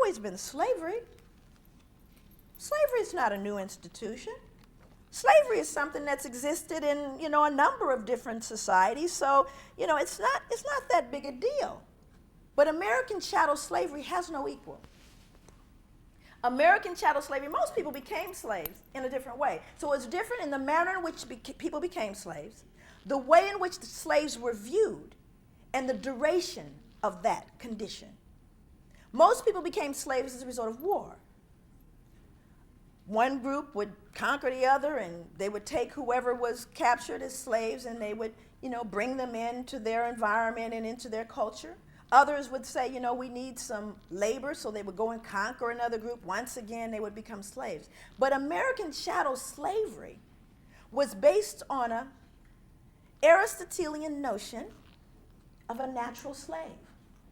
always been slavery. Slavery is not a new institution. Slavery is something that's existed in, a number of different societies. So, it's not that big a deal. But American chattel slavery has no equal. American chattel slavery, most people became slaves in a different way. So it's different in the manner in which people became slaves, the way in which the slaves were viewed, and the duration of that condition. Most people became slaves as a result of war. One group would conquer the other, and they would take whoever was captured as slaves, and they would, bring them into their environment and into their culture. Others would say, we need some labor, so they would go and conquer another group. Once again, they would become slaves. But American chattel slavery was based on an Aristotelian notion of a natural slave.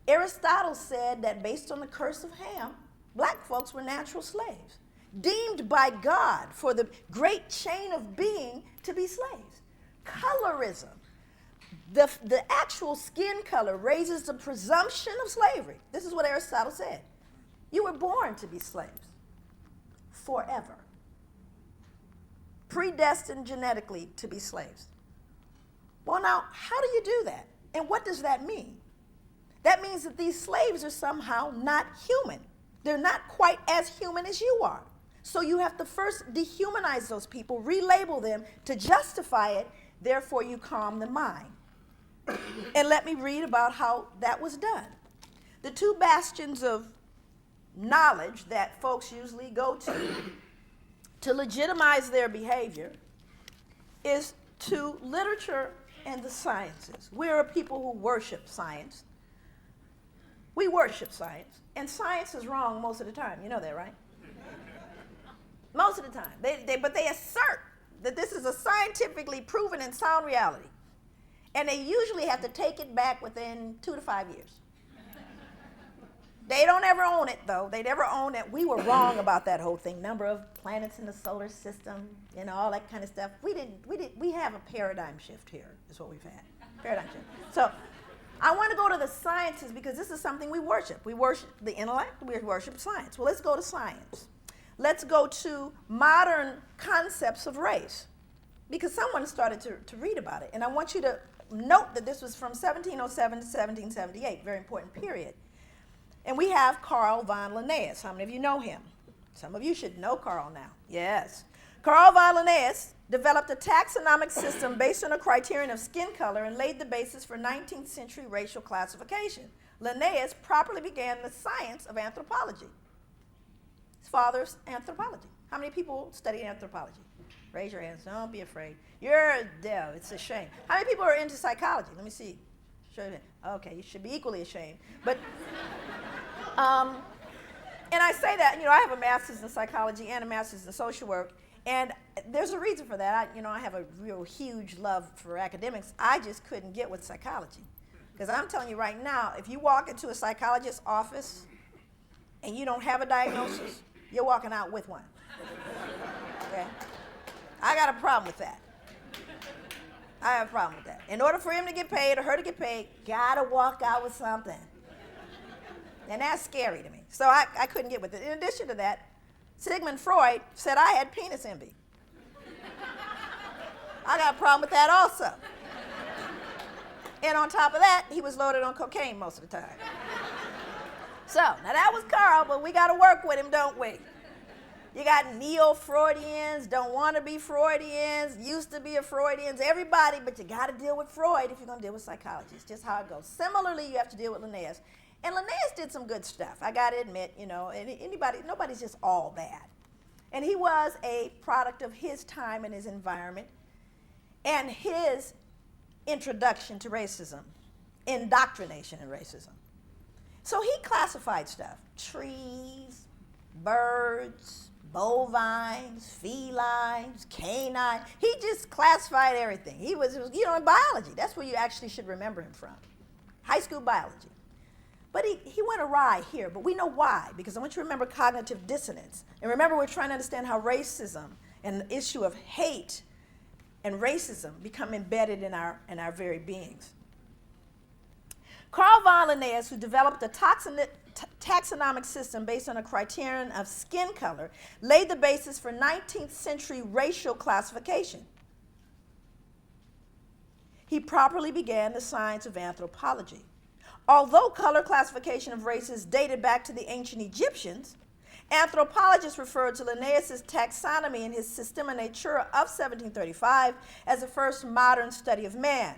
Aristotle said that based on the curse of Ham, black folks were natural slaves, deemed by God for the great chain of being to be slaves. Colorism. The actual skin color raises the presumption of slavery. This is what Aristotle said. You were born to be slaves forever, predestined genetically to be slaves. Well, now, how do you do that? And what does that mean? That means that these slaves are somehow not human. They're not quite as human as you are. So you have to first dehumanize those people, relabel them to justify it, therefore you calm the mind. And let me read about how that was done. The two bastions of knowledge that folks usually go to legitimize their behavior is to literature and the sciences. We're a people who worship science. We worship science, and science is wrong most of the time. You know that, right? Most of the time. But they assert that this is a scientifically proven and sound reality. And they usually have to take it back within 2 to 5 years. They don't ever own it, though. They never own that we were wrong about that whole thing. Number of planets in the solar system, all that kind of stuff. We have a paradigm shift here, is what we've had. Paradigm shift. So I want to go to the sciences because this is something we worship. We worship the intellect, we worship science. Well, let's go to science. Let's go to modern concepts of race because someone started to read about it. And I want you to note that this was from 1707 to 1778, very important period. And we have Carl von Linnaeus. How many of you know him? Some of you should know Carl now. Yes. Carl von Linnaeus developed a taxonomic system based on a criterion of skin color and laid the basis for 19th century racial classification. Linnaeus properly began the science of anthropology. His father's anthropology. How many people study anthropology? Raise your hands. Don't be afraid. It's a shame. How many people are into psychology? Let me see. Show your hand. Okay, you should be equally ashamed. But, and I say that, I have a master's in psychology and a master's in social work, and there's a reason for that. I have a real huge love for academics. I just couldn't get with psychology. Because I'm telling you right now, if you walk into a psychologist's office and you don't have a diagnosis, you're walking out with one. Okay? I got a problem with that. I have a problem with that. In order for him to get paid or her to get paid, gotta walk out with something. And that's scary to me. So I couldn't get with it. In addition to that, Sigmund Freud said I had penis envy. I got a problem with that also. And on top of that, he was loaded on cocaine most of the time. So, now that was Carl, but we got to work with him, don't we? You got neo-Freudians, don't want to be Freudians, used to be a Freudians, everybody, but you got to deal with Freud if you're going to deal with psychology. It's just how it goes. Similarly, you have to deal with Linnaeus. And Linnaeus did some good stuff. I got to admit, nobody's just all bad. And he was a product of his time and his environment and his introduction to racism, indoctrination in racism. So he classified stuff, trees, birds, bovines, felines, canine. He just classified everything. He was, in biology. That's where you actually should remember him from. High school biology. But he went awry here, but we know why, because I want you to remember cognitive dissonance. And remember, we're trying to understand how racism and the issue of hate and racism become embedded in our very beings. Carl von Linnaeus, who developed a taxonomic system based on a criterion of skin color laid the basis for 19th century racial classification. He properly began the science of anthropology. Although color classification of races dated back to the ancient Egyptians, anthropologists referred to Linnaeus' taxonomy in his Systema Naturae of 1735 as the first modern study of man.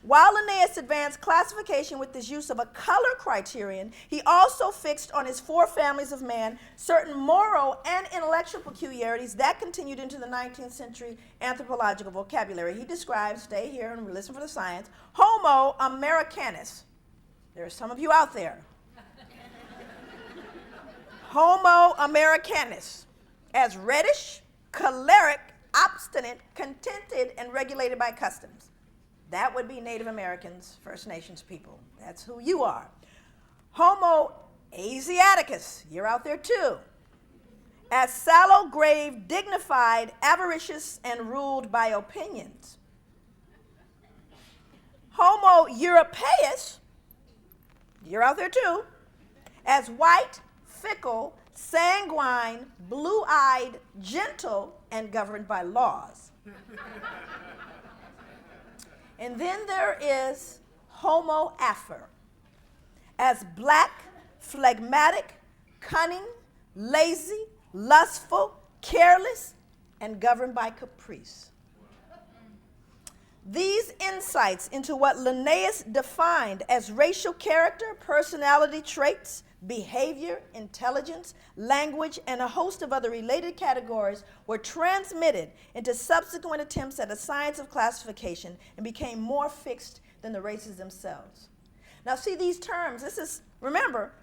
While Linnaeus advanced classification with his use of a color criterion, he also fixed on his four families of man certain moral and intellectual peculiarities that continued into the 19th century anthropological vocabulary. He describes, stay here and listen for the science, Homo americanus. There are some of you out there. Homo americanus as reddish, choleric, obstinate, contented, and regulated by customs. That would be Native Americans, First Nations people. That's who you are. Homo Asiaticus, you're out there too. As sallow, grave, dignified, avaricious, and ruled by opinions. Homo Europaeus, you're out there too. As white, fickle, sanguine, blue-eyed, gentle, and governed by laws. And then there is Homo Afer, as black, phlegmatic, cunning, lazy, lustful, careless, and governed by caprice. These insights into what Linnaeus defined as racial character, personality traits, behavior, intelligence, language, and a host of other related categories were transmitted into subsequent attempts at a science of classification and became more fixed than the races themselves. Now see these terms, this is, remember,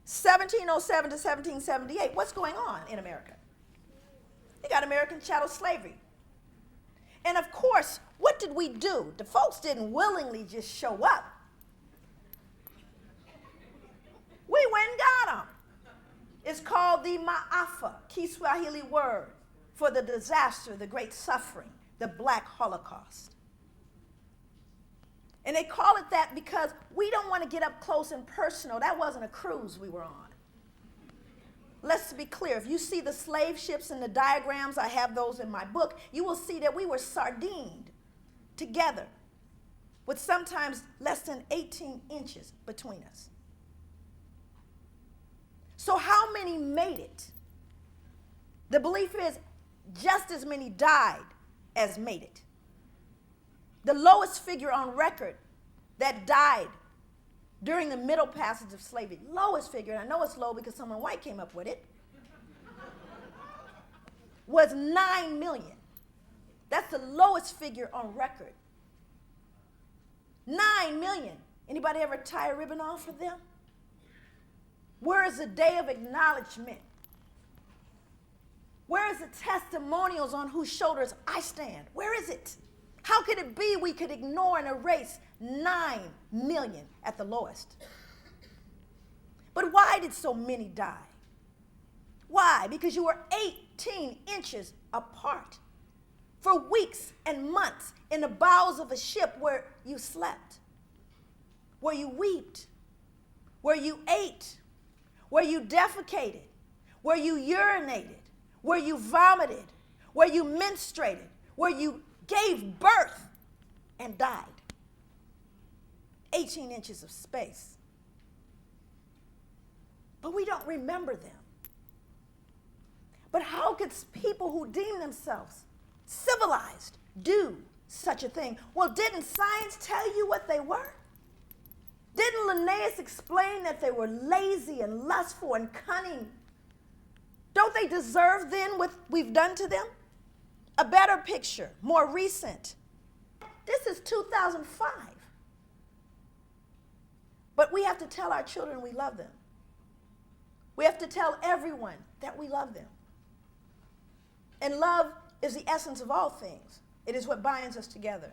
1707 to 1778, what's going on in America? You got American chattel slavery. And of course, what did we do? The folks didn't willingly just show up. We went and got them. It's called the Ma'afa, Kiswahili word for the disaster, the great suffering, the Black Holocaust. And they call it that because we don't want to get up close and personal. That wasn't a cruise we were on. Let's be clear. If you see the slave ships and the diagrams, I have those in my book, you will see that we were sardined together with sometimes less than 18 inches between us. So how many made it? The belief is just as many died as made it. The lowest figure on record that died during the middle passage of slavery, lowest figure, and I know it's low because someone white came up with it, was 9 million. That's the lowest figure on record. 9 million. Anybody ever tie a ribbon off for them? Where is the day of acknowledgement? Where is the testimonials on whose shoulders I stand? Where is it? How could it be we could ignore and erase 9 million at the lowest? But why did so many die? Why? Because you were 18 inches apart for weeks and months in the bowels of a ship where you slept, where you wept, where you ate, where you defecated, where you urinated, where you vomited, where you menstruated, where you gave birth and died. 18 inches of space. But we don't remember them. But how could people who deem themselves civilized do such a thing? Well, didn't science tell you what they were? Didn't Linnaeus explain that they were lazy and lustful and cunning? Don't they deserve then what we've done to them? A better picture, more recent. This is 2005. But we have to tell our children we love them. We have to tell everyone that we love them. And love is the essence of all things. It is what binds us together.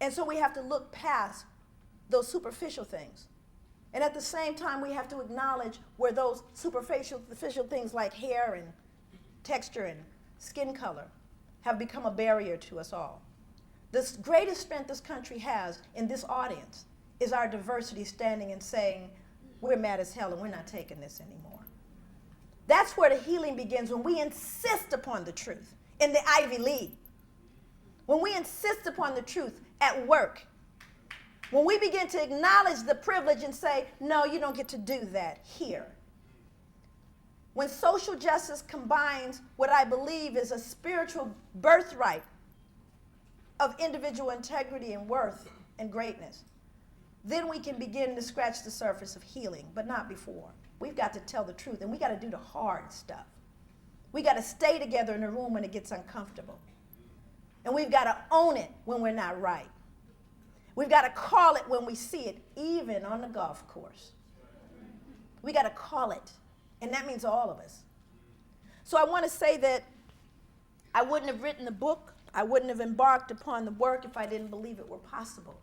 And so we have to look past those superficial things. And at the same time, we have to acknowledge where those superficial things like hair and texture and skin color have become a barrier to us all. The greatest strength this country has in this audience is our diversity standing and saying, we're mad as hell and we're not taking this anymore. That's where the healing begins, when we insist upon the truth in the Ivy League, when we insist upon the truth at work, when we begin to acknowledge the privilege and say, no, you don't get to do that here. When social justice combines what I believe is a spiritual birthright of individual integrity and worth and greatness, then we can begin to scratch the surface of healing, but not before. We've got to tell the truth, and we got to do the hard stuff. We got to stay together in a room when it gets uncomfortable. And we've got to own it when we're not right. We've got to call it when we see it, even on the golf course. We got to call it, and that means all of us. So I want to say that I wouldn't have written the book, I wouldn't have embarked upon the work if I didn't believe it were possible.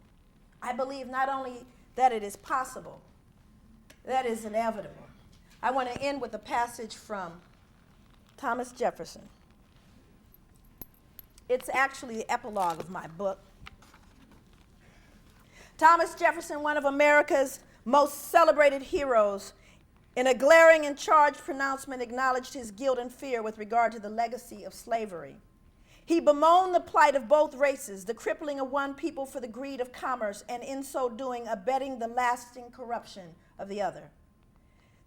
I believe not only that it is possible, that is inevitable. I want to end with a passage from Thomas Jefferson. It's actually the epilogue of my book. Thomas Jefferson, one of America's most celebrated heroes, in a glaring and charged pronouncement acknowledged his guilt and fear with regard to the legacy of slavery. He bemoaned the plight of both races, the crippling of one people for the greed of commerce, and in so doing abetting the lasting corruption of the other.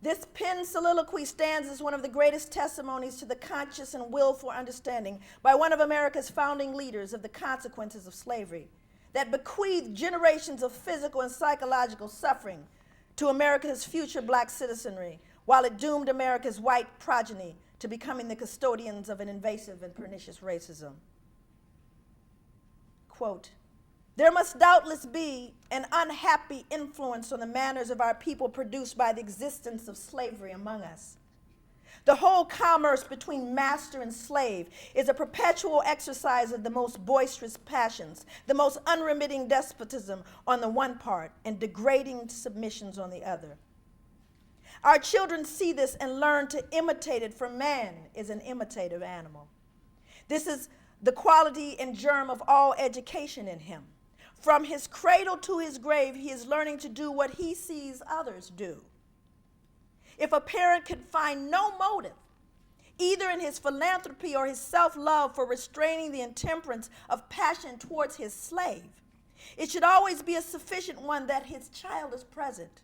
This penned soliloquy stands as one of the greatest testimonies to the conscious and willful understanding by one of America's founding leaders of the consequences of slavery, that bequeathed generations of physical and psychological suffering to America's future black citizenry, while it doomed America's white progeny to becoming the custodians of an invasive and pernicious racism. Quote, "There must doubtless be an unhappy influence on the manners of our people produced by the existence of slavery among us. The whole commerce between master and slave is a perpetual exercise of the most boisterous passions, the most unremitting despotism on the one part, and degrading submissions on the other. Our children see this and learn to imitate it, for man is an imitative animal. This is the quality and germ of all education in him. From his cradle to his grave, he is learning to do what he sees others do. If a parent could find no motive, either in his philanthropy or his self-love, for restraining the intemperance of passion towards his slave, it should always be a sufficient one that his child is present.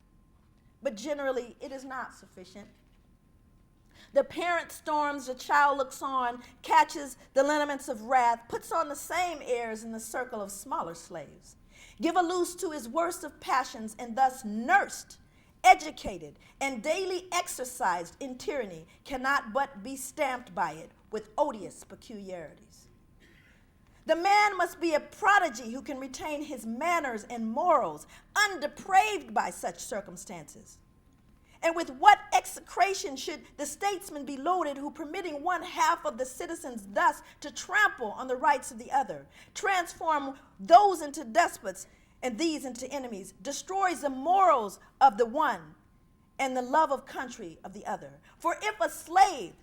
But generally, it is not sufficient. The parent storms, the child looks on, catches the lineaments of wrath, puts on the same airs in the circle of smaller slaves. Give a loose to his worst of passions, and thus nursed, educated, and daily exercised in tyranny cannot but be stamped by it with odious peculiarities. The man must be a prodigy who can retain his manners and morals undepraved by such circumstances. And with what execration should the statesman be loaded who, permitting one half of the citizens thus to trample on the rights of the other, transform those into despots and these into enemies, destroys the morals of the one and the love of country of the other. For if a slave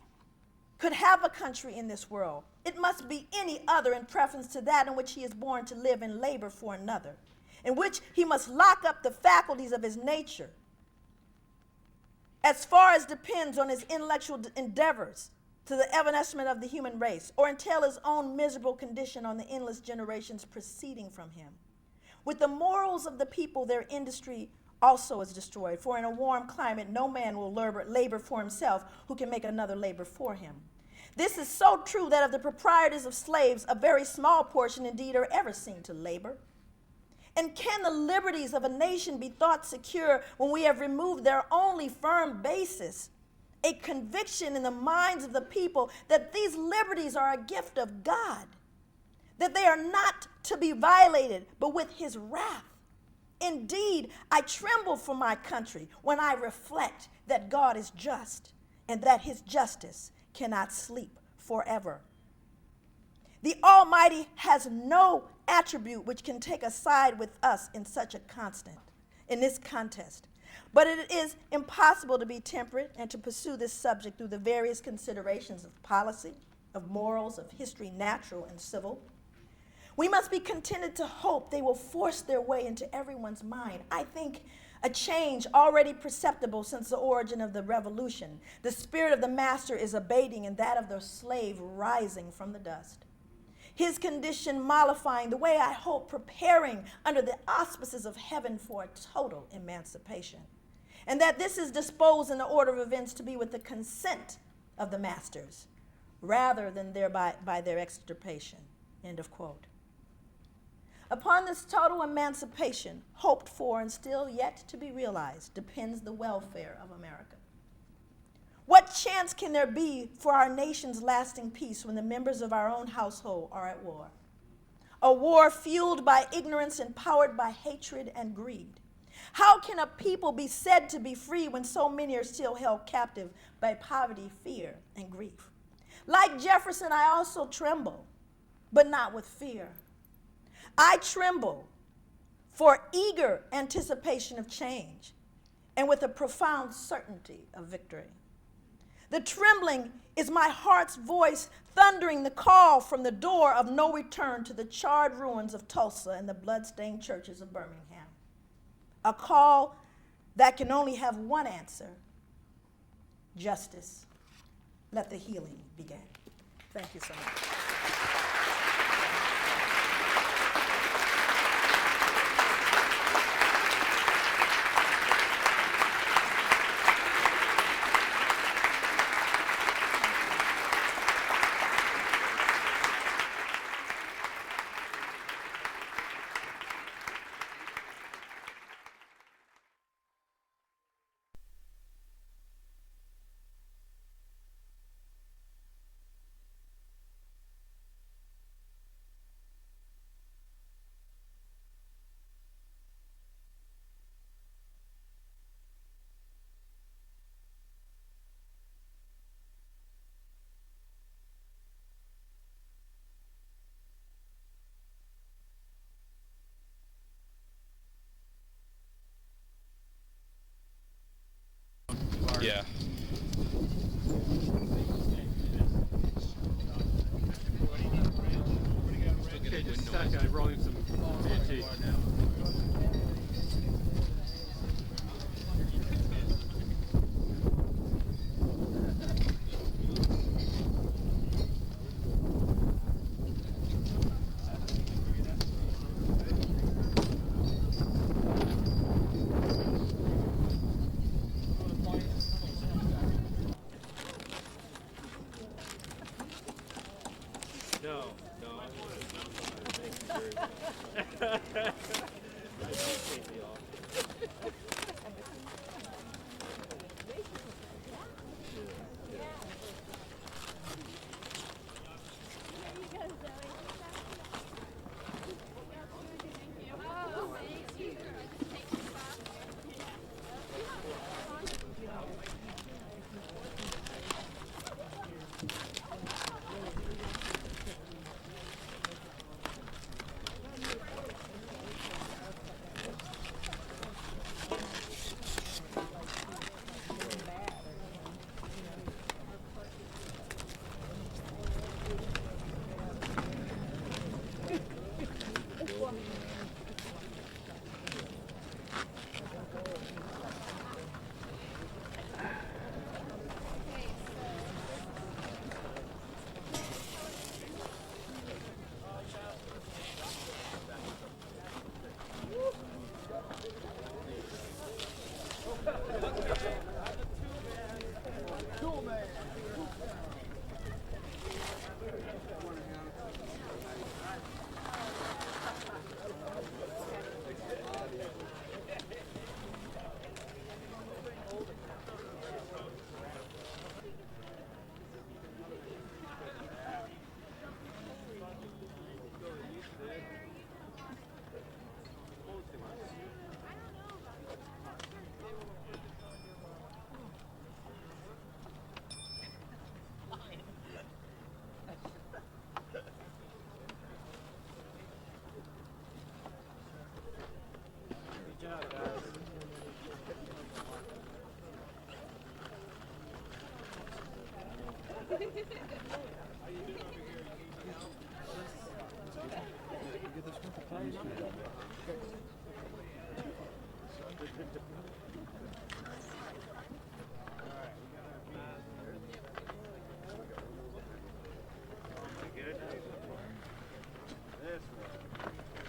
could have a country in this world, it must be any other in preference to that in which he is born to live and labor for another, in which he must lock up the faculties of his nature, as far as depends on his intellectual endeavors to the evanescence of the human race, or entail his own miserable condition on the endless generations proceeding from him. With the morals of the people, their industry also is destroyed, for in a warm climate no man will labor for himself who can make another labor for him. This is so true that of the proprietors of slaves, a very small portion indeed are ever seen to labor. And can the liberties of a nation be thought secure when we have removed their only firm basis, a conviction in the minds of the people that these liberties are a gift of God, that they are not to be violated, but with his wrath? Indeed, I tremble for my country when I reflect that God is just and that his justice cannot sleep forever. The Almighty has no attribute which can take a side with us in such a in this contest. But it is impossible to be temperate and to pursue this subject through the various considerations of policy, of morals, of history, natural and civil. We must be contented to hope they will force their way into everyone's mind. I think a change already perceptible since the origin of the revolution. The spirit of the master is abating and that of the slave rising from the dust. His condition mollifying, the way I hope, preparing under the auspices of heaven for a total emancipation. And that this is disposed in the order of events to be with the consent of the masters, rather than thereby by their extirpation. End of quote. Upon this total emancipation, hoped for and still yet to be realized, depends the welfare of America. What chance can there be for our nation's lasting peace when the members of our own household are at war? A war fueled by ignorance and powered by hatred and greed. How can a people be said to be free when so many are still held captive by poverty, fear, and grief? Like Jefferson, I also tremble, but not with fear. I tremble for eager anticipation of change and with a profound certainty of victory. The trembling is my heart's voice thundering the call from the door of no return to the charred ruins of Tulsa and the bloodstained churches of Birmingham. A call that can only have one answer: justice. Let the healing begin. Thank you so much. Yeah. Okay, just a second. I'm rolling some TNT. No, no.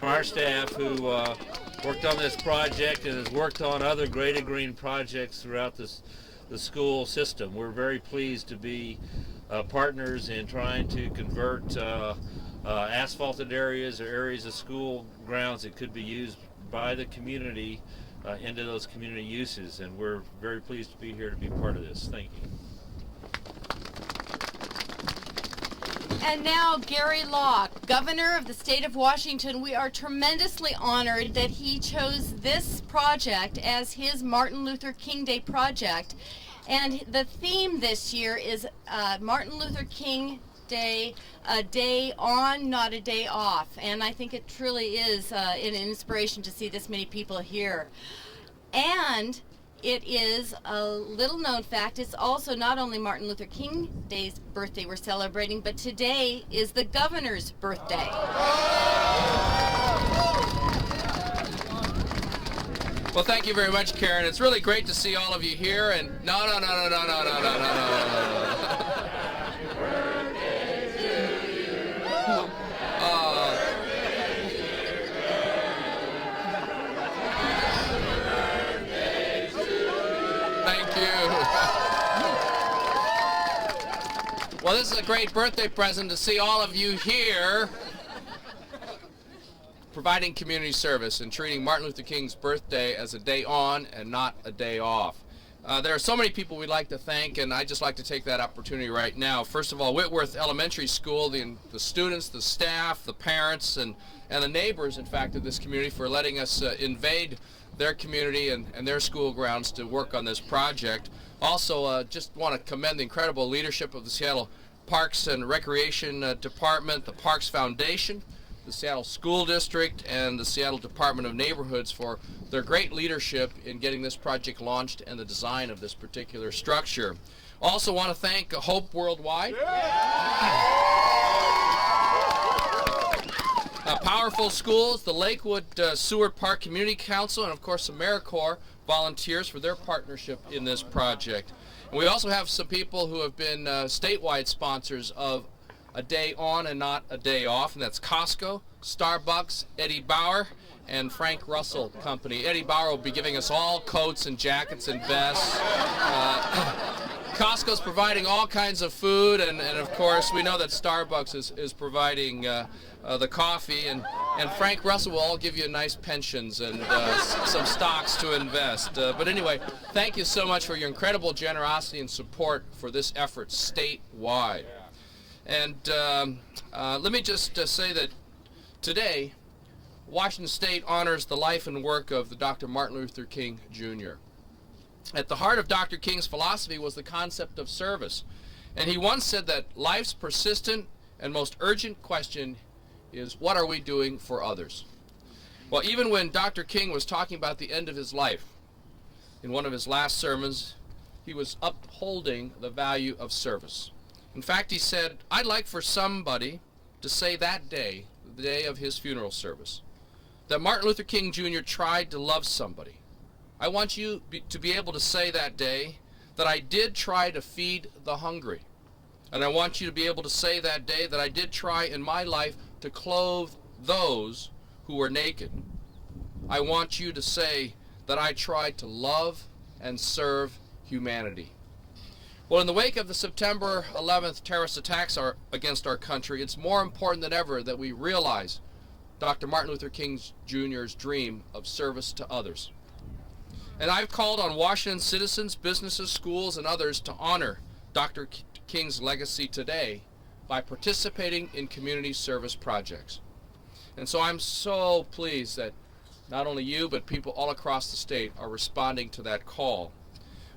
Our staff who worked on this project and has worked on other Greater Green projects throughout the school system. We're very pleased to be partners in trying to convert asphalted areas or areas of school grounds that could be used by the community into those community uses, and we're very pleased to be here to be part of this. Thank you. And now Gary Locke, Governor of the State of Washington. We are tremendously honored that he chose this project as his Martin Luther King Day project. And the theme this year is Martin Luther King Day, a day on, not a day off. And I think it truly is an inspiration to see this many people here. And it is a little known fact, it's also not only Martin Luther King Day's birthday we're celebrating, but today is the governor's birthday. Well, thank you very much, Karen. It's really great to see all of you here. And no. Thank you. Well, this is a great birthday present to see all of you here providing community service and treating Martin Luther King's birthday as a day on and not a day off. There are so many people we'd like to thank, and I'd just like to take that opportunity right now. First of all, Whitworth Elementary School, the students, the staff, the parents, and the neighbors, in fact, of this community for letting us invade their community and their school grounds to work on this project. Also, just want to commend the incredible leadership of the Seattle Parks and Recreation Department, the Parks Foundation, the Seattle School District, and the Seattle Department of Neighborhoods for their great leadership in getting this project launched and the design of this particular structure. Also want to thank Hope Worldwide. Powerful Schools, the Lakewood Seward Park Community Council, and of course AmeriCorps volunteers for their partnership in this project. And we also have some people who have been statewide sponsors of a day on and not a day off, and that's Costco, Starbucks, Eddie Bauer, and Frank Russell Company. Eddie Bauer will be giving us all coats and jackets and vests. Costco's providing all kinds of food, and of course we know that Starbucks is providing the coffee, and Frank Russell will all give you nice pensions and some stocks to invest. But anyway, thank you so much for your incredible generosity and support for this effort statewide. And let me just say that today, Washington State honors the life and work of the Dr. Martin Luther King Jr. At the heart of Dr. King's philosophy was the concept of service. And he once said that life's persistent and most urgent question is, what are we doing for others? Well, even when Dr. King was talking about the end of his life, in one of his last sermons, he was upholding the value of service. In fact, he said, I'd like for somebody to say that day, the day of his funeral service, that Martin Luther King Jr. tried to love somebody. I want you to be able to say that day that I did try to feed the hungry. And I want you to be able to say that day that I did try in my life to clothe those who were naked. I want you to say that I tried to love and serve humanity. Well, in the wake of the September 11th terrorist attacks against our country, it's more important than ever that we realize Dr. Martin Luther King Jr.'s dream of service to others. And I've called on Washington citizens, businesses, schools, and others to honor Dr. King's legacy today by participating in community service projects. And so I'm so pleased that not only you, but people all across the state are responding to that call,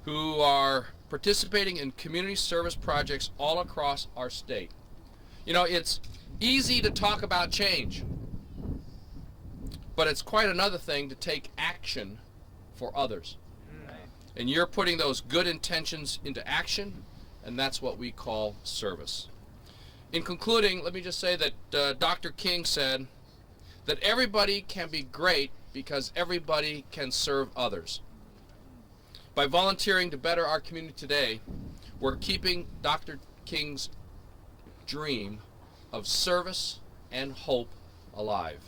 who are participating in community service projects all across our state. You know, it's easy to talk about change, but it's quite another thing to take action for others. And you're putting those good intentions into action, and that's what we call service. In concluding, let me just say that Dr. King said that everybody can be great because everybody can serve others. By volunteering to better our community today, we're keeping Dr. King's dream of service and hope alive.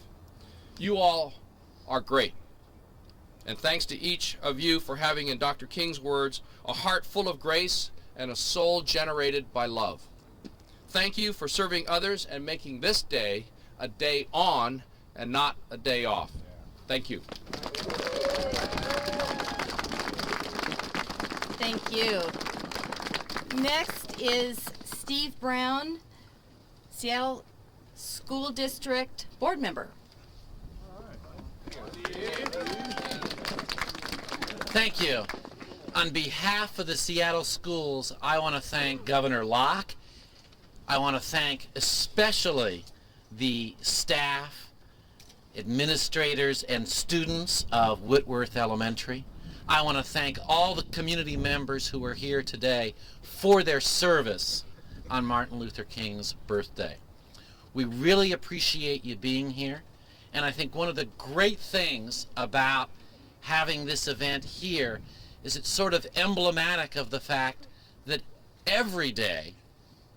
You all are great. And thanks to each of you for having, in Dr. King's words, a heart full of grace and a soul generated by love. Thank you for serving others and making this day a day on and not a day off. Thank you. Thank you. Next is Steve Brown, Seattle School District Board Member. Thank you. On behalf of the Seattle schools, I want to thank Governor Locke. I want to thank especially the staff, administrators, and students of Whitworth Elementary. I want to thank all the community members who are here today for their service on Martin Luther King's birthday. We really appreciate you being here, and I think one of the great things about having this event here is it's sort of emblematic of the fact that every day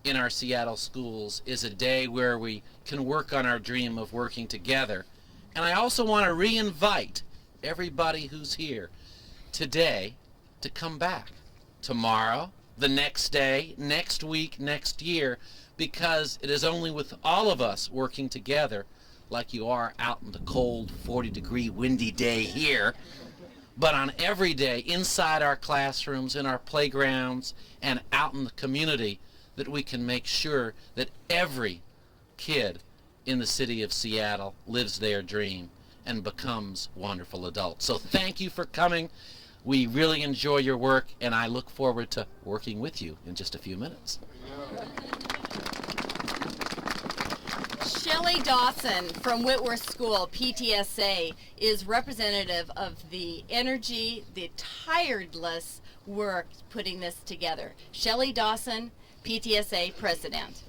in our Seattle schools is a day where we can work on our dream of working together. And I also want to re-invite everybody who's here today to come back tomorrow, the next day, next week, next year, because it is only with all of us working together, like you are out in the cold 40-degree windy day here, but on every day inside our classrooms, in our playgrounds, and out in the community, that we can make sure that every kid in the city of Seattle lives their dream and becomes wonderful adults. So thank you for coming. We really enjoy your work, and I look forward to working with you in just a few minutes. Shelley Dawson from Whitworth School, PTSA, is representative of the energy, the tireless work putting this together. Shelley Dawson, PTSA President.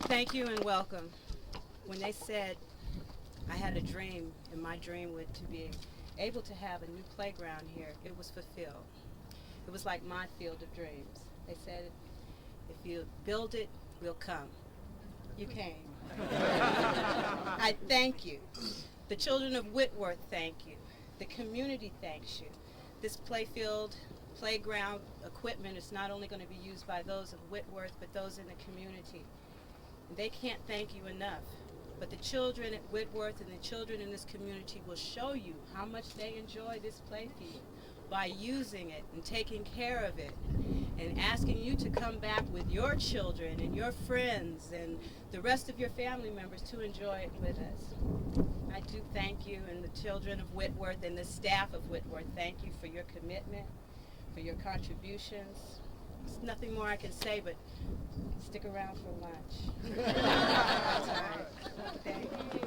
Thank you and welcome. When they said I had a dream, and my dream was to be able to have a new playground here, it was fulfilled. It was like my field of dreams. They said, if you build it, we'll come. You came. I thank you. The children of Whitworth thank you. The community thanks you. This playground equipment is not only going to be used by those of Whitworth, but those in the community. They can't thank you enough. But the children at Whitworth and the children in this community will show you how much they enjoy this playfield by using it and taking care of it and asking you to come back with your children and your friends and the rest of your family members to enjoy it with us. I do thank you, and the children of Whitworth and the staff of Whitworth, thank you for your commitment, for your contributions. There's nothing more I can say, but stick around for lunch. Thank you.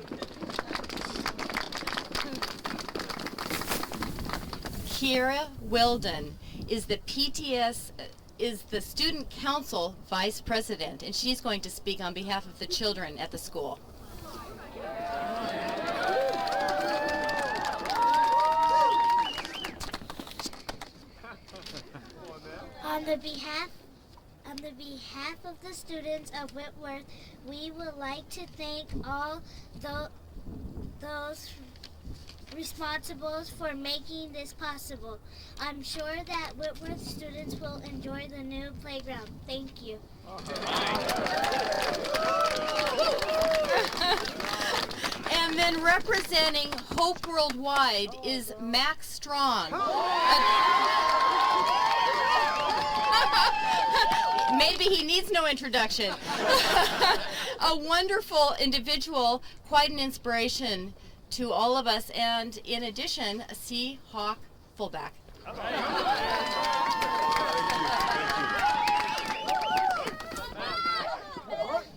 Kira Wilden is the is the Student Council Vice President, and she's going to speak on behalf of the children at the school. On the behalf of the students of Whitworth, we would like to thank all those responsible for making this possible. I'm sure that Whitworth students will enjoy the new playground. Thank you. And then representing Hope Worldwide is Max Strong. Maybe he needs no introduction. A wonderful individual, quite an inspiration to all of us, and in addition, a Seahawk fullback.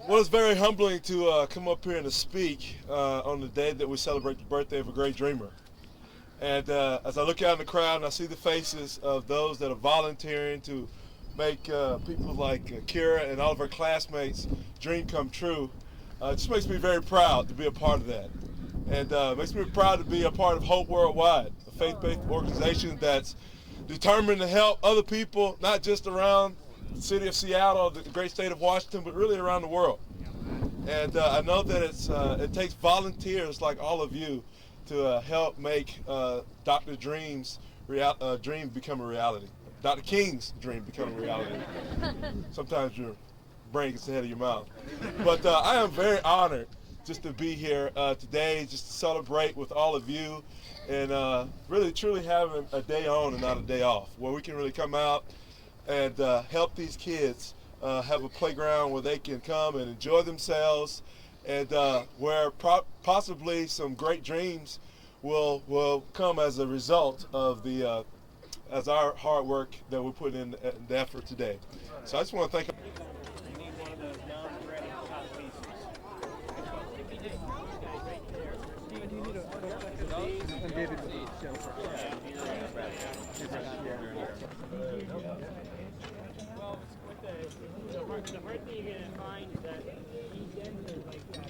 Well, it's very humbling to come up here and to speak on the day that we celebrate the birthday of a great dreamer. And as I look out in the crowd and I see the faces of those that are volunteering to make people like Kira and all of her classmates' dream come true, It just makes me very proud to be a part of that. And makes me proud to be a part of Hope Worldwide, a faith-based organization that's determined to help other people, not just around the city of Seattle, the great state of Washington, but really around the world. And I know that it takes volunteers like all of you to help make Dr. Dream's dream become a reality. Dr. King's dream become a reality. Sometimes your brain gets ahead of your mouth. But I am very honored just to be here today, just to celebrate with all of you, and really truly having a day on and not a day off, where we can really come out and help these kids have a playground where they can come and enjoy themselves, and where possibly some great dreams will come as a result of as our hard work that we put in the effort today. So I just want to thank. The hard thing you're going to find is that these ends are like that.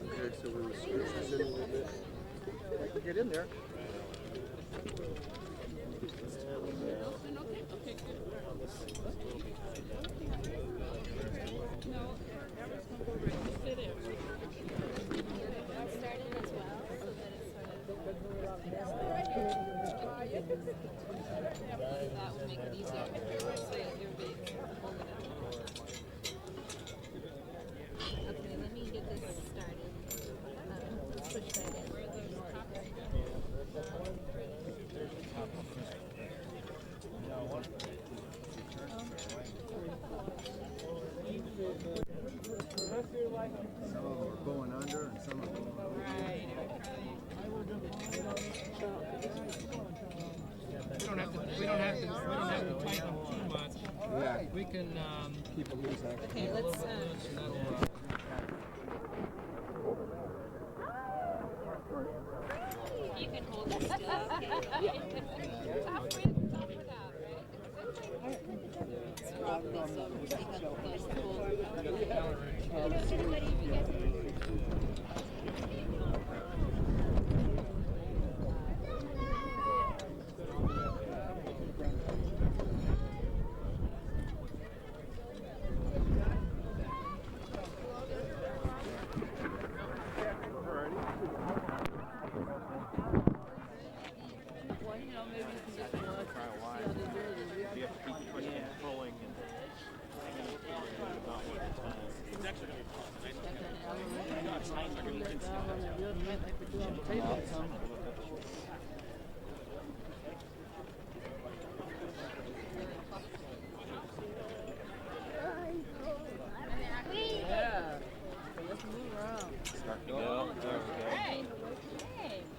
Okay, so we'll switch this in a little bit. Get in there. That will make it easier. So everybody can hold it up. Okay, let me get this started. Let's push that in. Some of them are going under and some are going over. Right. We don't have to tighten them too much. Yeah. We can Keep it loose actually. Okay, let's. You can hold it still. Let's rock this over.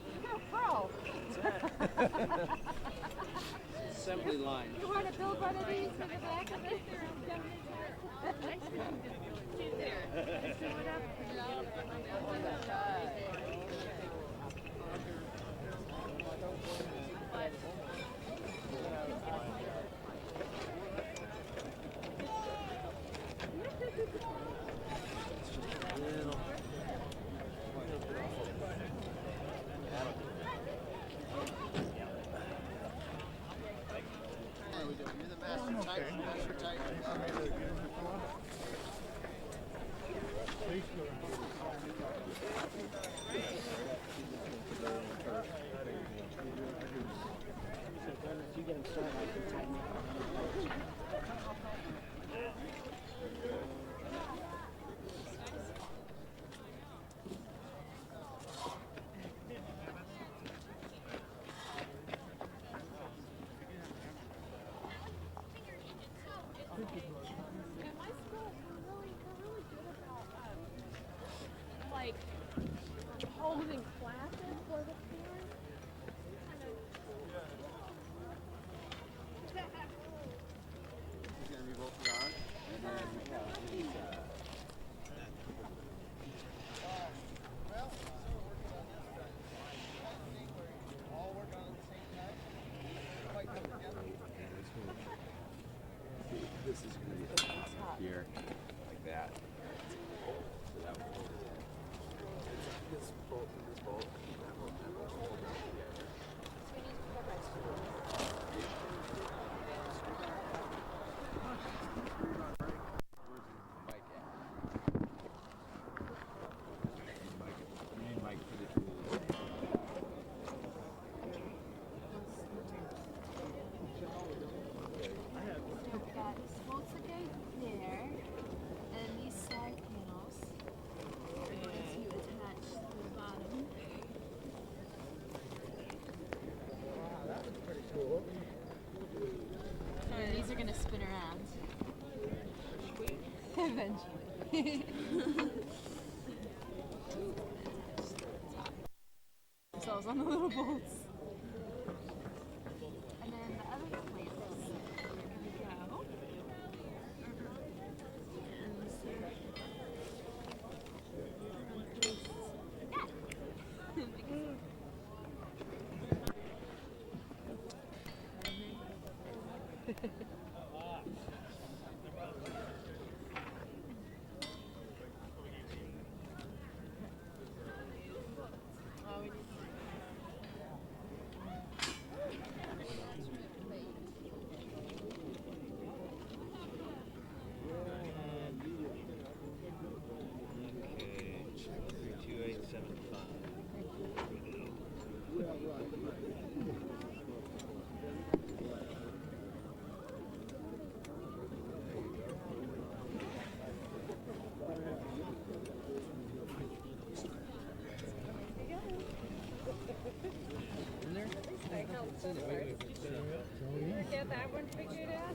See how close the Assembly line. You want to build one of these for the back of it? Like holding classes for the parents. It's going to be bolted on. And then all work on at the same time. Eventually. Themselves on the little bolts. And then the other clamps are gonna go. Okay, check 32875. Get that one figured out?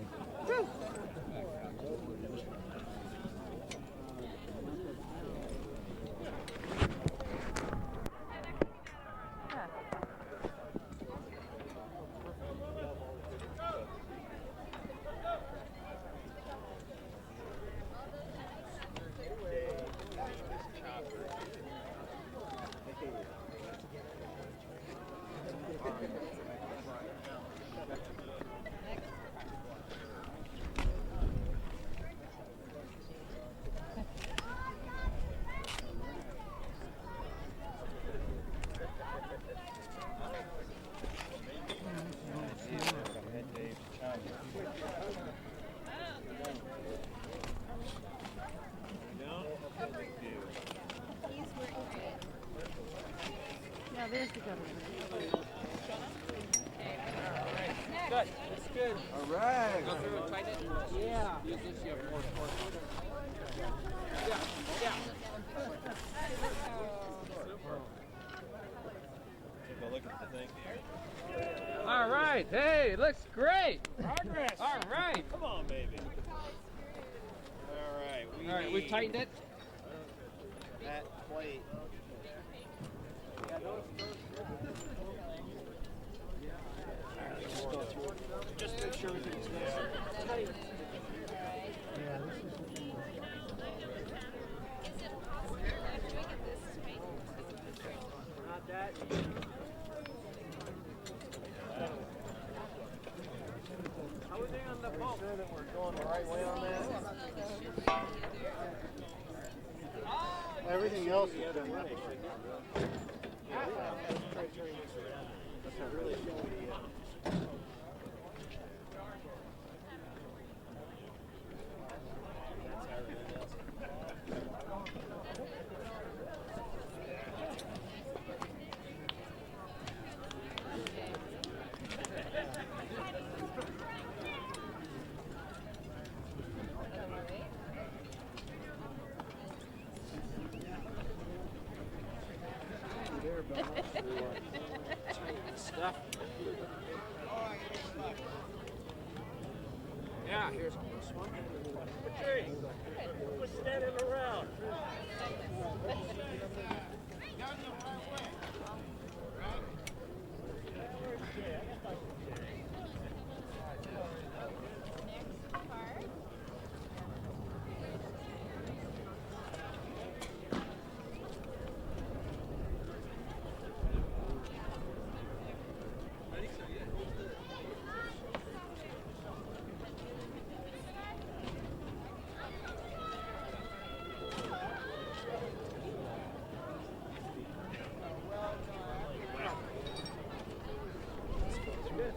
Yeah, there's the governor. Good. That's good. All right. Go through and tighten it? Yeah. Use this, you have more torque. Yeah. Take a look at the thing here. All right. Hey, it looks great. Progress. All right. Come on, baby. All right. All right, we've tightened it. That plate. Just make sure everything's there. Not that. How are they on the boat? Sure that we're going the right way on that. Everything else is done right. That's not really showing me yet. Stuff. Yeah, here's this one. Hey, we're standing around.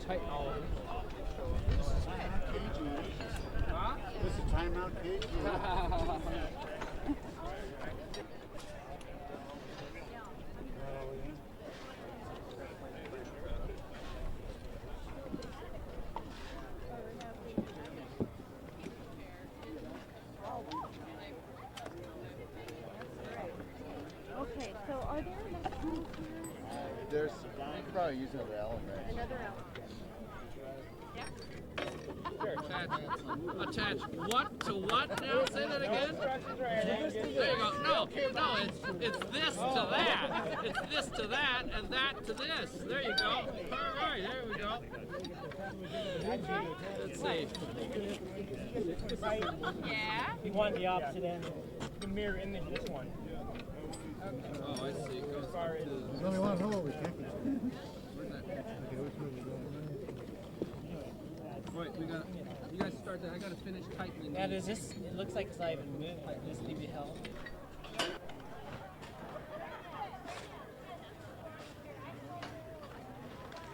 Tighten all of it. Huh? This is a timeout cage. Okay, so are there enough tools here? There's, you could probably use another elevator. Another element. Yeah. Attach what to what now? Say that again. There you go. No, it's this to that. It's this to that and that to this. There you go. All right, there we go. Let's see. Yeah? You want the opposite end. The mirror image this one. Oh, I see. It goes As far as No, we want to know what we're thinking. Wait, you guys start that. I gotta finish tightening. yeah, does this? It looks like it's not even moving. Like this need to be held.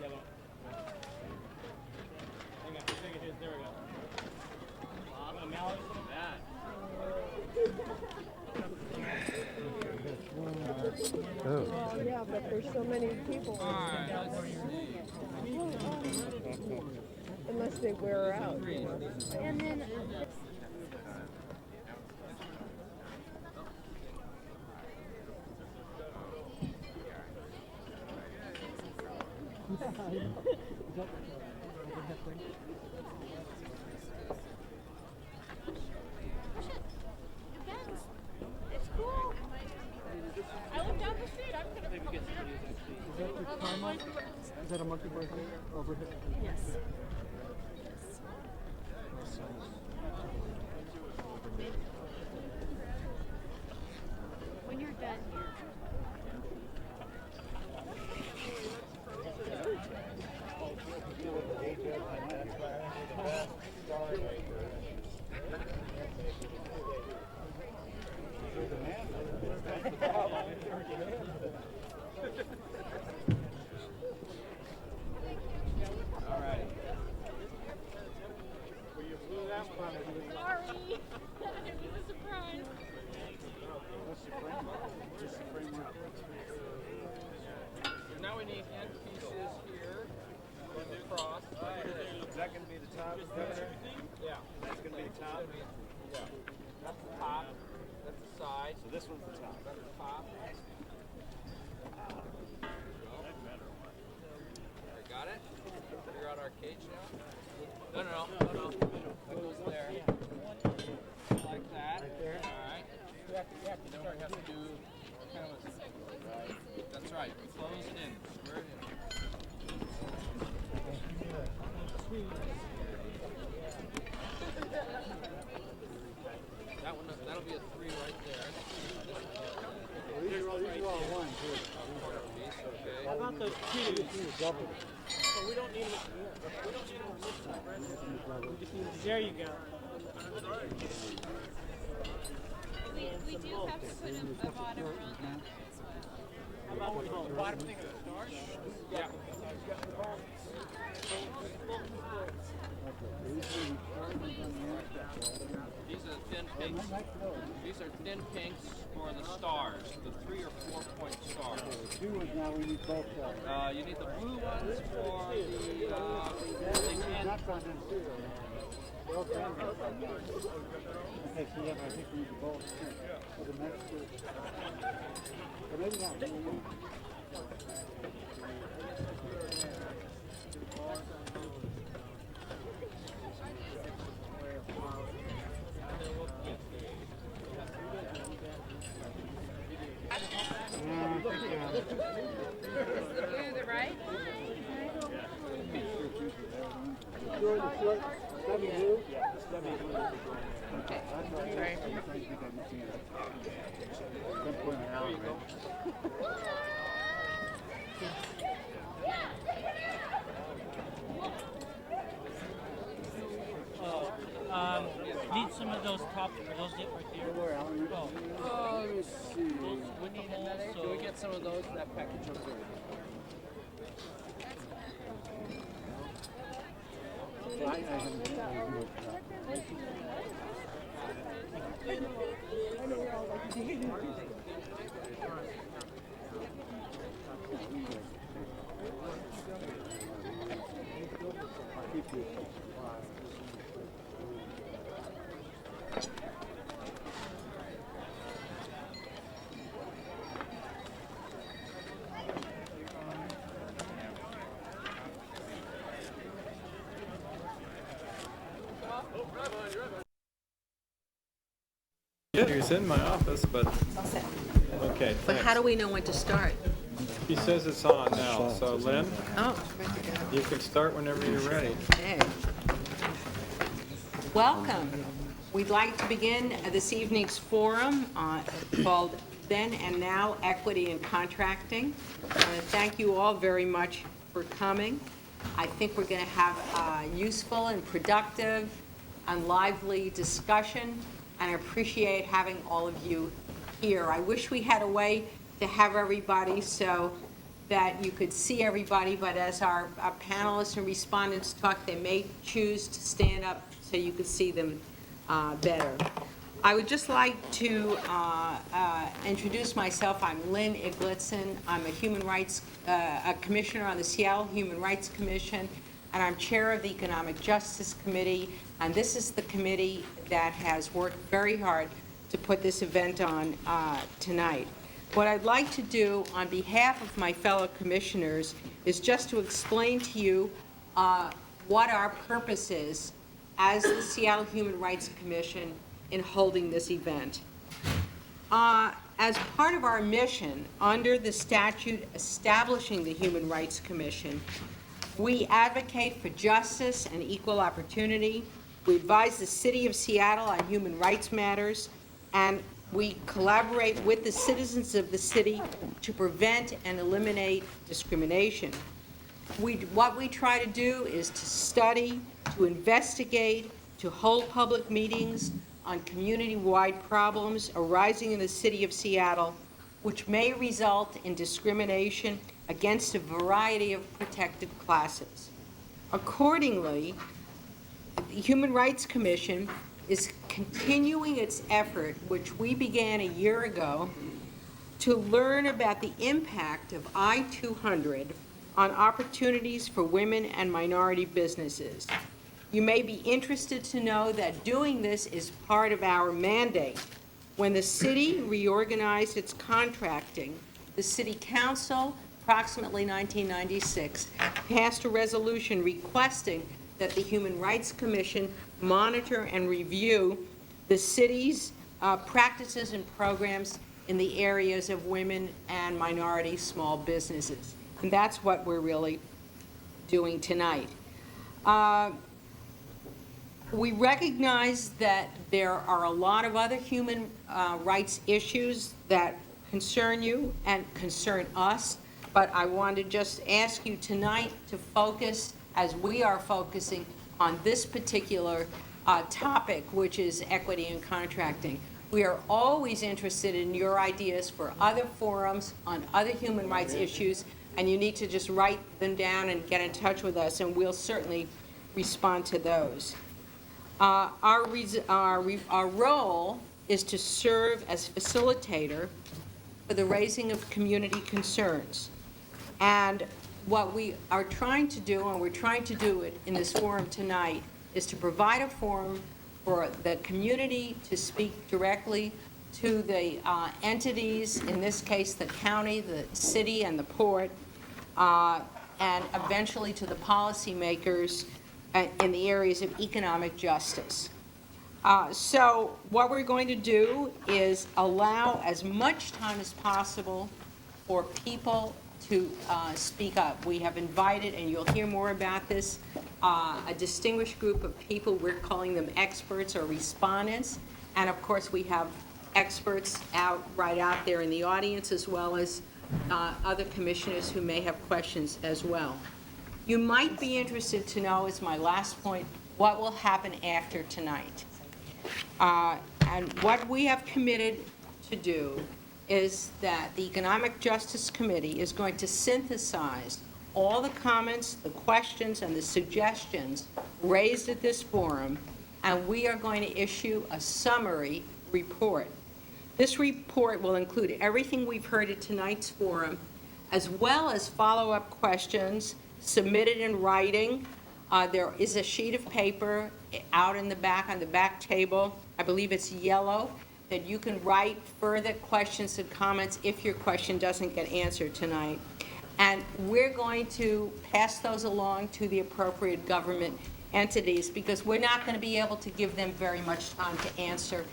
Yellow. Hang on, take it here. There we go. I'm gonna mallet that. Oh, yeah, but there's so many people. Alright, let's see. Unless they wear out. And then it's cool. I look down the street. I'm gonna come here. Is that a monkey bird over here? Yes. When you're done here. Alright. Sorry. It was a surprise. Now we need end pieces here. Going across. Is that going to be the top, Governor? Yeah. That's going to be the top? Yeah. That's the top. That's the side. So this one's the top. That's the top. Okay, got it? Figure out our cage now? No. That goes there. Like that. Alright. Then we have to do kind of a... That's right. Close it in. Square it in. That one, that'll be a 3 right there. These are all one, too. Okay. How about those two? So we don't need them. We don't need them. We just need them. There you go. We do have to put a bottom around that. How about the bottom thing of the stars? Yeah. These are thin pinks. These are thin pinks for the stars, the 3 or 4 point stars. Two ones now, we need both sides. You need the blue ones for the Not front and two. Both ends. Okay, so yeah, I think we need both. For the next two. But maybe not. Is it right? Stubby blue? Okay. Sorry. Need some of those top, are those it right there? Oh, let me see. We need holes, Can we get some of those in that package over there? He's in my office, but okay. But how do we know when to start? He says it's on now. So Lynn, Oh, you can start whenever you're ready. okay. Welcome. We'd like to begin this evening's forum called Then and Now Equity in Contracting. Thank you all very much for coming. I think we're going to have a useful and productive and lively discussion, and I appreciate having all of you here. I wish we had a way to have everybody so that you could see everybody, but as our panelists and respondents talk, they may choose to stand up so you could see them better. I would just like to introduce myself. I'm Lynn Iglitzen. I'm a human rights a commissioner on the Seattle Human Rights Commission, and I'm chair of the Economic Justice Committee, and this is the committee that has worked very hard to put this event on tonight. What I'd like to do on behalf of my fellow commissioners is just to explain to you what our purpose is as the Seattle Human Rights Commission in holding this event. As part of our mission, under the statute establishing the Human Rights Commission, we advocate for justice and equal opportunity. We advise the City of Seattle on human rights matters, and we collaborate with the citizens of the city to prevent and eliminate discrimination. What we try to do is to study, to investigate, to hold public meetings on community-wide problems arising in the city of Seattle, which may result in discrimination against a variety of protected classes. Accordingly, the Human Rights Commission is continuing its effort, which we began a year ago, to learn about the impact of I-200 on opportunities for women and minority businesses. You may be interested to know that doing this is part of our mandate. When the city reorganized its contracting, the City Council, approximately 1996, passed a resolution requesting that the Human Rights Commission monitor and review the city's practices and programs in the areas of women and minority small businesses. And that's what we're really doing tonight. We recognize that there are a lot of other human rights issues that concern you and concern us, but I want to just ask you tonight to focus, as we are focusing, on this particular topic, which is equity in contracting. We are always interested in your ideas for other forums on other human rights issues, and you need to just write them down and get in touch with us, and we'll certainly respond to those. Our role is to serve as facilitator for the raising of community concerns. And what we are trying to do, and we're trying to do it in this forum tonight, is to provide a forum for the community to speak directly to the entities, in this case the county, the city, and the port, and eventually to the policymakers in the areas of economic justice. So what we're going to do is allow as much time as possible for people to speak up. We have invited, and you'll hear more about this, a distinguished group of people. We're calling them experts or respondents. And of course, we have experts right out there in the audience, as well as other commissioners who may have questions as well. You might be interested to know, as my last point, what will happen after tonight. And what we have committed to do is that the Economic Justice Committee is going to synthesize all the comments, the questions, and the suggestions raised at this forum, and we are going to issue a summary report. This report will include everything we've heard at tonight's forum, as well as follow-up questions submitted in writing. There is a sheet of paper out in the back on the back table. I believe it's yellow, that you can write further questions and comments if your question doesn't get answered tonight. And we're going to pass those along to the appropriate government entities, because we're not going to be able to give them very much time to answer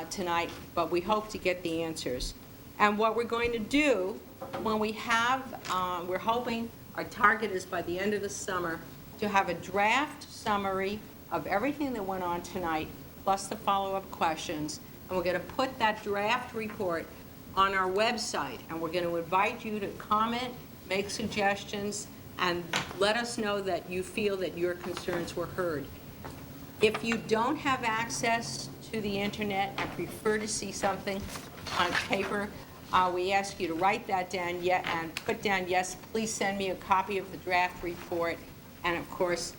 tonight, but we hope to get the answers. And what we're going to do, when we have, we're hoping, our target is by the end of the summer, to have a draft summary of everything that went on tonight, plus the follow-up questions. And we're going to put that draft report on our website, and we're going to invite you to comment, make suggestions, and let us know that you feel that your concerns were heard. If you don't have access to the internet and prefer to see something on paper, we ask you to write that down and put down, yes, please send me a copy of the draft report, and of course,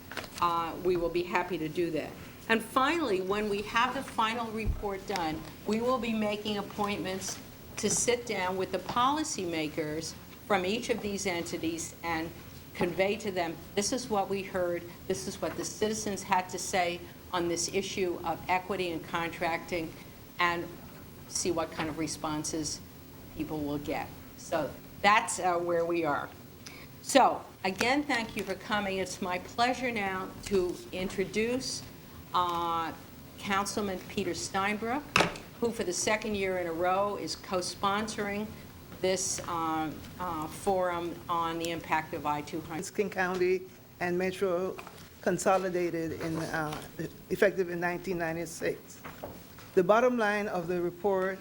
we will be happy to do that. And finally, when we have the final report done, we will be making appointments to sit down with the policymakers from each of these entities and convey to them, this is what we heard, this is what the citizens had to say on this issue of equity and contracting, and see what kind of responses people will get. So that's where we are. So again, thank you for coming. It's my pleasure now to introduce Councilman Peter Steinbrueck, who for the second year in a row is co-sponsoring this forum on the impact of I-200. King County and Metro consolidated effective in 1996. The bottom line of the report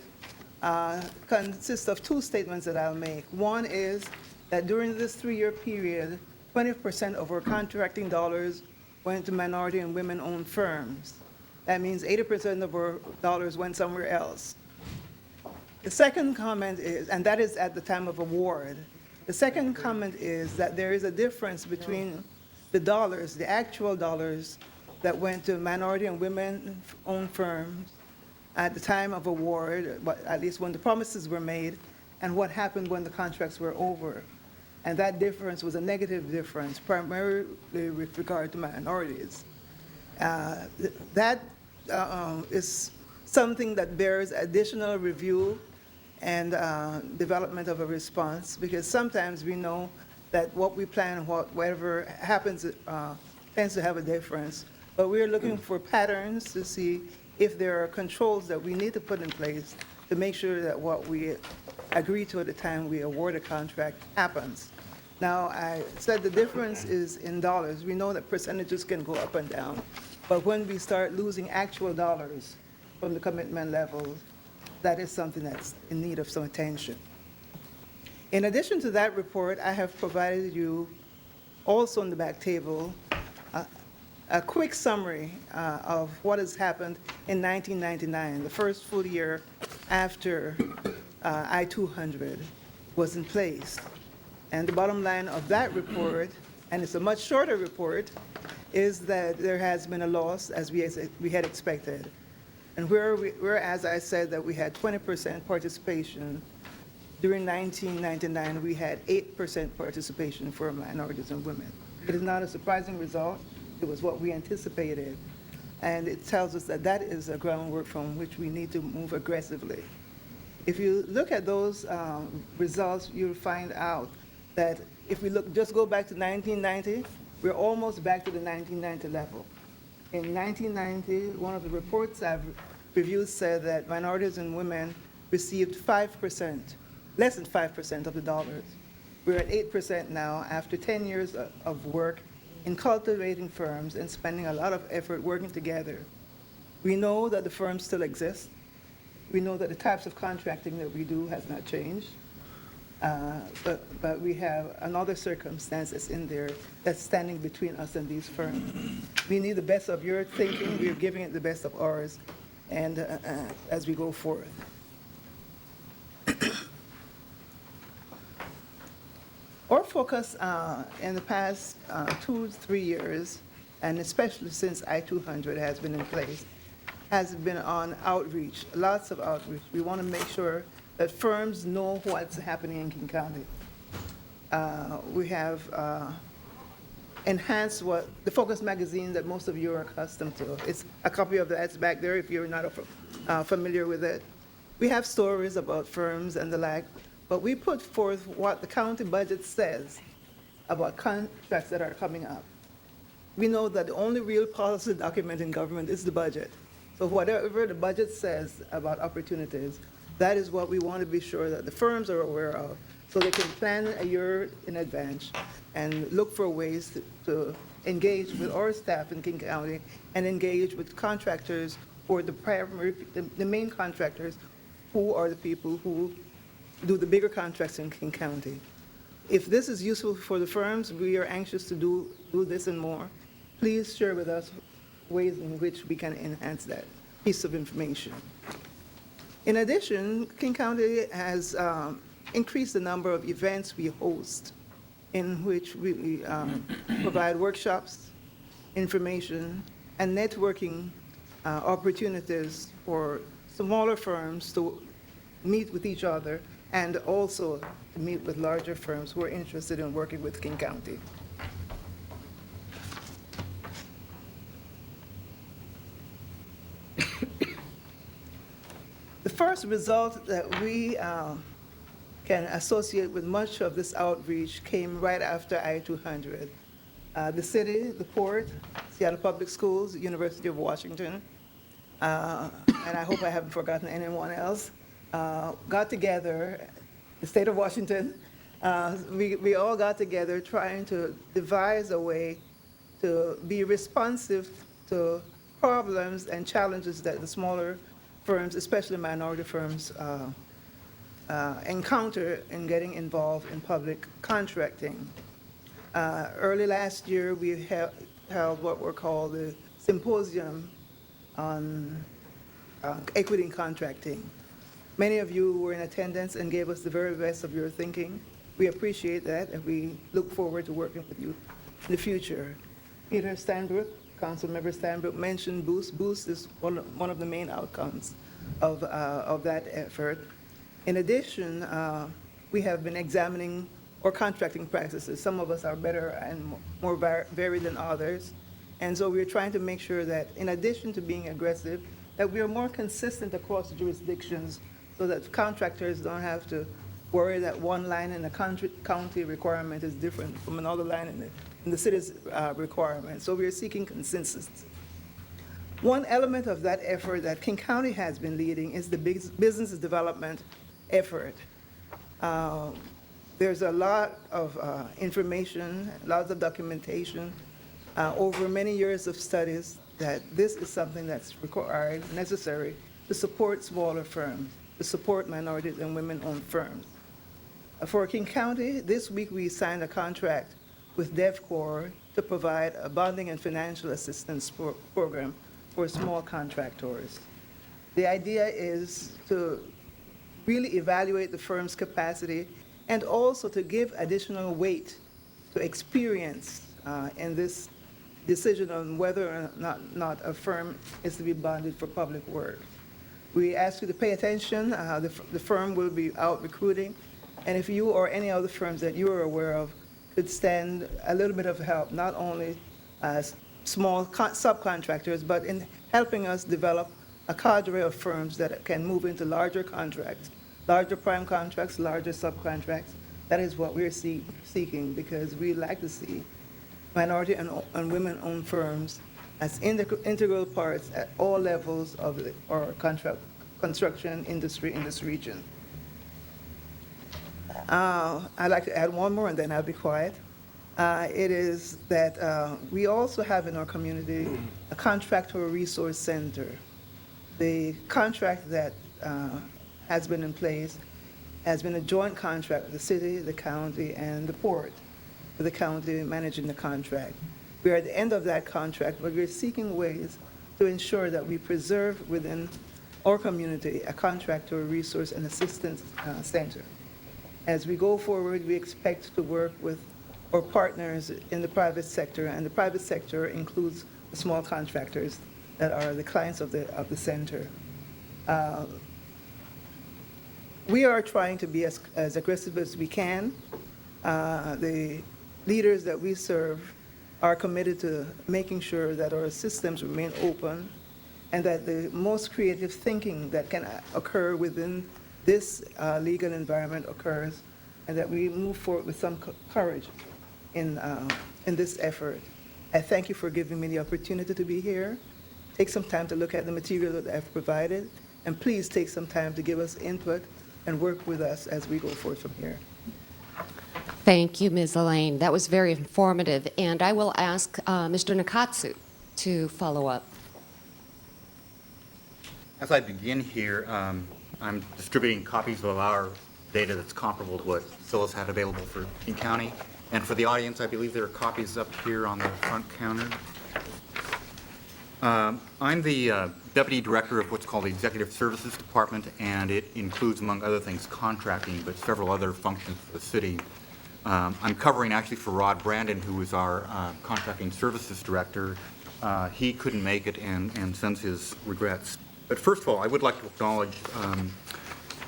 consists of two statements that I'll make. One is that during this 3-year period, 20% of our contracting dollars went to minority and women-owned firms. That means 80% of our dollars went somewhere else. The second comment is, and that is at the time of award, the second comment is that there is a difference between the dollars, the actual dollars that went to minority and women-owned firms at the time of award, but at least when the promises were made, and what happened when the contracts were over. And that difference was a negative difference, primarily with regard to minorities. That is something that bears additional review and development of a response, because sometimes we know that what we plan, whatever happens, tends to have a difference. But we're looking for patterns to see if there are controls that we need to put in place to make sure that what we agree to at the time we award a contract happens. Now, I said the difference is in dollars. We know that percentages can go up and down, but when we start losing actual dollars from the commitment levels, that is something that's in need of some attention. In addition to that report, I have provided you also on the back table a quick summary of what has happened in 1999, the first full year after I-200 was in place. And the bottom line of that report, and it's a much shorter report, is that there has been a loss as we had expected. And whereas I said that we had 20% participation, during 1999 we had 8% participation for minorities and women. It is not a surprising result. It was what we anticipated. And it tells us that that is a groundwork from which we need to move aggressively. If you look at those results, you'll find out that if we just go back to 1990, we're almost back to the 1990 level. In 1990, one of the reports I've reviewed said that minorities and women received 5%, less than 5% of the dollars. We're at 8% now after 10 years of work in cultivating firms and spending a lot of effort working together. We know that the firms still exist. We know that the types of contracting that we do has not changed. But we have another circumstance that's in there that's standing between us and these firms. We need the best of your thinking. We're giving it the best of ours, and as we go forward. Our focus in the past 2 to 3 years, and especially since I-200 has been in place, has been on outreach, lots of outreach. We want to make sure that firms know what's happening in King County. We have enhanced the Focus magazine that most of you are accustomed to. It's a copy of that's back there if you're not familiar with it. We have stories about firms and the like, but we put forth what the county budget says about contracts that are coming up. We know that the only real policy document in government is the budget. So whatever the budget says about opportunities, that is what we want to be sure that the firms are aware of, so they can plan a year in advance and look for ways to engage with our staff in King County and engage with contractors or the main contractors who are the people who do the bigger contracts in King County. If this is useful for the firms, we are anxious to do this and more. Please share with us ways in which we can enhance that piece of information. In addition, King County has increased the number of events we host in which we provide workshops, information, and networking opportunities for smaller firms to meet with each other and also to meet with larger firms who are interested in working with King County. The first result that we can associate with much of this outreach came right after I-200. The city, the port, Seattle Public Schools, University of Washington, and I hope I haven't forgotten anyone else, got together, the state of Washington, we all got together trying to devise a way to be responsive to problems and challenges that the smaller firms, especially minority firms, encounter in getting involved in public contracting. Early last year, we held what were called the Symposium on Equity in Contracting. Many of you were in attendance and gave us the very best of your thinking. We appreciate that, and we look forward to working with you in the future. Peter Steinbrook, Councilmember Steinbrook, mentioned Boost. Boost is one of the main outcomes of that effort. In addition, we have been examining our contracting practices. Some of us are better and more varied than others. And so we're trying to make sure that in addition to being aggressive, that we are more consistent across jurisdictions so that contractors don't have to worry that one line in the county requirement is different from another line in the city's requirement. So we're seeking consensus. One element of that effort that King County has been leading is the business development effort. There's a lot of information, lots of documentation over many years of studies that this is something that's required, necessary to support smaller firms, to support minorities and women-owned firms. For King County, this week we signed a contract with DevCorps to provide a bonding and financial assistance program for small contractors. The idea is to really evaluate the firm's capacity and also to give additional weight to experience in this decision on whether or not a firm is to be bonded for public work. We ask you to pay attention. The firm will be out recruiting, and if you or any other firms that you are aware of could stand a little bit of help, not only as small subcontractors, but in helping us develop a cadre of firms that can move into larger contracts, larger prime contracts, larger subcontracts. That is what we're seeking, because we like to see minority and women-owned firms as integral parts at all levels of our construction industry in this region. I'd like to add one more and then I'll be quiet. It is that we also have in our community a contractor resource center. The contract that has been in place has been a joint contract with the city, the county, and the port, with the county managing the contract. We are at the end of that contract, but we're seeking ways to ensure that we preserve within our community a contractor resource and assistance center. As we go forward, we expect to work with our partners in the private sector, and the private sector includes the small contractors that are the clients of the center. We are trying to be as aggressive as we can. The leaders that we serve are committed to making sure that our systems remain open and that the most creative thinking that can occur within this legal environment occurs, and that we move forward with some courage in this effort. I thank you for giving me the opportunity to be here, take some time to look at the material that I've provided, and please take some time to give us input and work with us as we go forward from here. Thank you, Ms. Elaine. That was very informative, and I will ask Mr. Nakatsu to follow up. As I begin here, I'm distributing copies of our data that's comparable to what Phyllis had available for King County. And for the audience, I believe there are copies up here on the front counter. I'm the Deputy Director of what's called the Executive Services Department, and it includes, among other things, contracting, but several other functions for the city. I'm covering actually for Rod Brandon, who is our Contracting Services Director. He couldn't make it and sends his regrets. But first of all, I would like to acknowledge